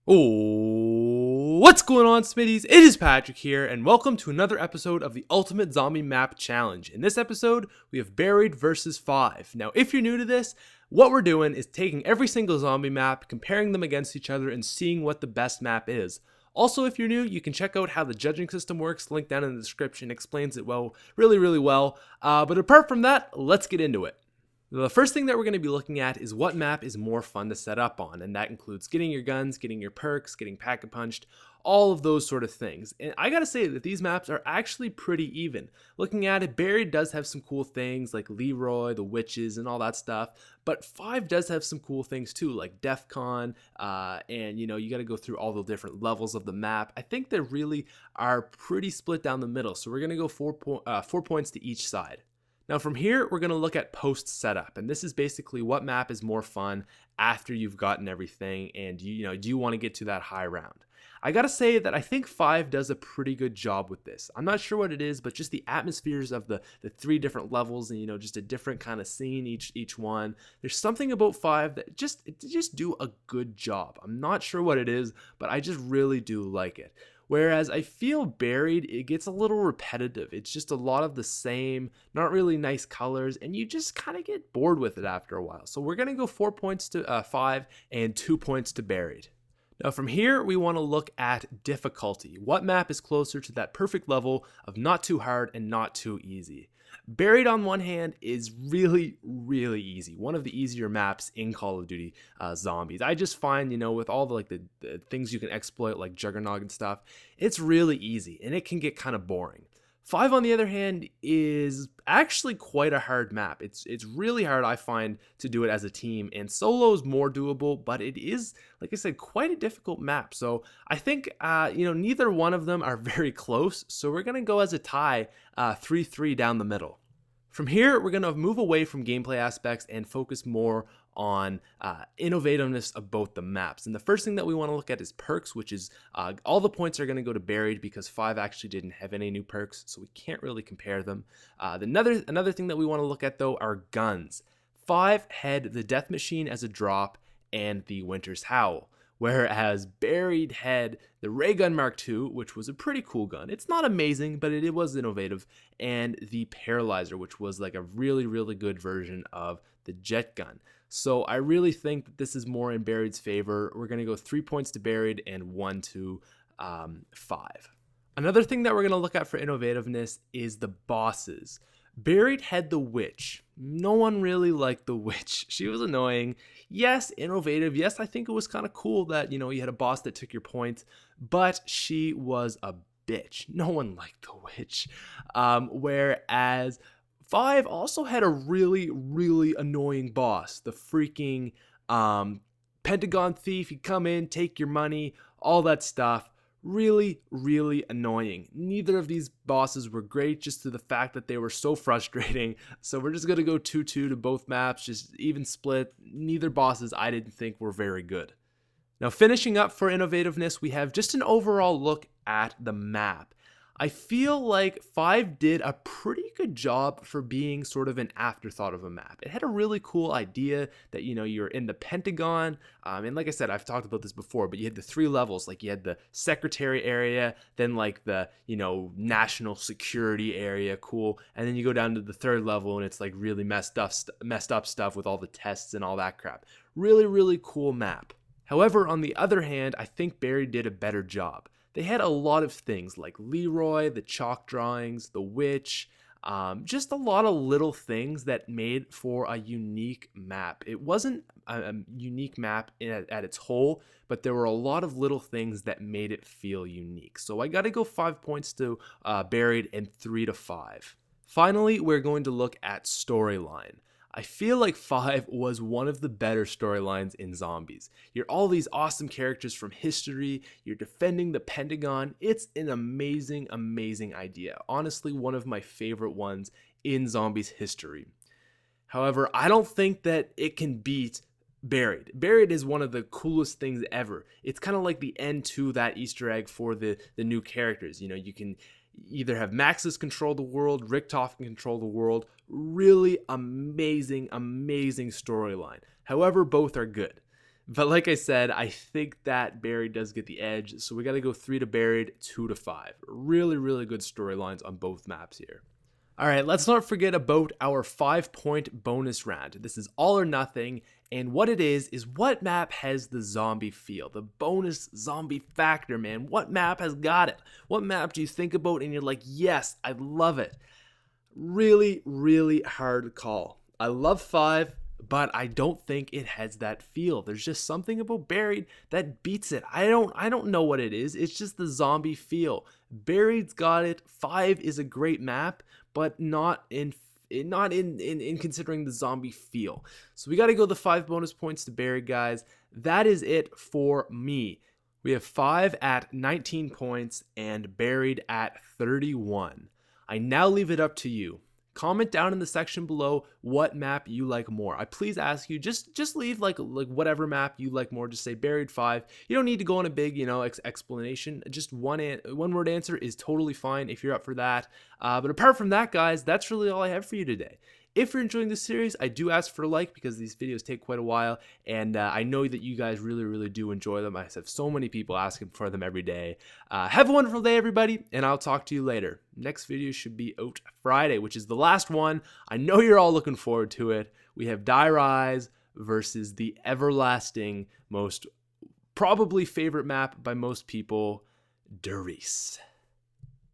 Oh, what's going on, Smitties? It is Patrick here, and welcome to another episode of the Ultimate Zombie Map Challenge. In this episode, we have Buried versus 5. Now, if you're new to this, what we're doing is taking every single zombie map, comparing them against each other, and seeing what the best map is. Also, if you're new, you can check out how the judging system works. Link down in the description explains it really well. But apart from that, let's get into it. The first thing that we're going to be looking at is what map is more fun to set up on, and that includes getting your guns, getting your perks, getting pack-a-punched, all of those sort of things. And I gotta say that these maps are actually pretty even. Looking at it, Buried does have some cool things like Leroy, the witches, and all that stuff, but 5 does have some cool things too, like DEF CON, and you gotta go through all the different levels of the map. I think they really are pretty split down the middle, so we're gonna go 4 points to each side. Now from here, we're going to look at post setup, and this is basically what map is more fun after you've gotten everything and do you want to get to that high round. I gotta say that I think 5 does a pretty good job with this. I'm not sure what it is, but just the atmospheres of the 3 different levels and just a different kind of scene each one. There's something about 5 that just do a good job. I'm not sure what it is, but I just really do like it. Whereas I feel Buried, it gets a little repetitive. It's just a lot of the same, not really nice colors, and you just kind of get bored with it after a while. So we're going to go 4 points to 5 and 2 points to Buried. Now from here, we want to look at difficulty. What map is closer to that perfect level of not too hard and not too easy? Buried on one hand is really easy. One of the easier maps in Call of Duty Zombies. I just find, with all the things you can exploit like Juggernaut and stuff, it's really easy and it can get kind of boring. 5 on the other hand is actually quite a hard map. It's really hard, I find, to do it as a team, and solo is more doable, but it is, like I said, quite a difficult map. So I think neither one of them are very close, so we're gonna go as a tie, 3-3 down the middle. From here, we're going to move away from gameplay aspects and focus more on innovativeness of both the maps. And the first thing that we want to look at is perks, which is all the points are going to go to Buried because 5 actually didn't have any new perks, so we can't really compare them. Another thing that we want to look at, though, are guns. 5 had the Death Machine as a drop and the Winter's Howl, whereas Buried had the Ray Gun Mark II, which was a pretty cool gun. It's not amazing, but it was innovative, and the Paralyzer, which was like a really good version of the Jet Gun. So I really think that this is more in Buried's favor. We're going to go 3 points to Buried and 1 to 5. Another thing that we're going to look at for innovativeness is the bosses. Buried had the Witch. No one really liked the Witch. She was annoying. Yes, innovative. Yes, I think it was kind of cool that, you had a boss that took your points, but she was a bitch. No one liked the Witch. Whereas 5 also had a really annoying boss. The freaking Pentagon Thief. He'd come in, take your money, all that stuff. Really annoying. Neither of these bosses were great, just to the fact that they were so frustrating. So we're just gonna go 2-2 to both maps, just even split. Neither bosses I didn't think were very good. Now finishing up for innovativeness, we have just an overall look at the map. I feel like 5 did a pretty good job for being sort of an afterthought of a map. It had a really cool idea that, you're in the Pentagon. And like I said, I've talked about this before, but you had the 3 levels. Like you had the secretary area, then like the, national security area, cool. And then you go down to the 3rd level and it's like really messed up stuff with all the tests and all that crap. Really cool map. However, on the other hand, I think Buried did a better job. They had a lot of things like Leroy, the chalk drawings, the Witch, just a lot of little things that made for a unique map. It wasn't a unique map at its whole, but there were a lot of little things that made it feel unique. So I got to go 5 points to Buried and 3 to 5. Finally, we're going to look at storyline. I feel like 5 was one of the better storylines in Zombies. You're all these awesome characters from history, you're defending the Pentagon. It's an amazing idea. Honestly, one of my favorite ones in Zombies history. However, I don't think that it can beat Buried. Buried is one of the coolest things ever. It's kind of like the end to that Easter egg for the new characters. You can either have Maxis control the world, Richtofen can control the world. Really amazing storyline. However, both are good. But like I said, I think that Buried does get the edge. So we got to go 3 to Buried, 2 to 5. Really, really good storylines on both maps here. All right, let's not forget about our 5-point bonus round. This is all or nothing. And what it is what map has the zombie feel, the bonus zombie factor, man. What map has got it? What map do you think about and you're like, yes, I love it? Really, really hard call. I love 5, but I don't think it has that feel. There's just something about Buried that beats it. I don't know what it is. It's just the zombie feel. Buried's got it. 5 is a great map, but not in considering the zombie feel. So we got to go the 5 bonus points to Buried, guys. That is it for me. We have 5 at 19 points and Buried at 31. I now leave it up to you. Comment down in the section below what map you like more. I please ask you, just leave like whatever map you like more. Just say Buried 5. You don't need to go on a big, explanation. Just one word answer is totally fine if you're up for that. But apart from that, guys, that's really all I have for you today. If you're enjoying this series, I do ask for a like because these videos take quite a while, and I know that you guys really, really do enjoy them. I have so many people asking for them every day. Have a wonderful day, everybody, and I'll talk to you later. Next video should be out Friday, which is the last one. I know you're all looking forward to it. We have Die Rise versus the everlasting, most probably favorite map by most people, Derice.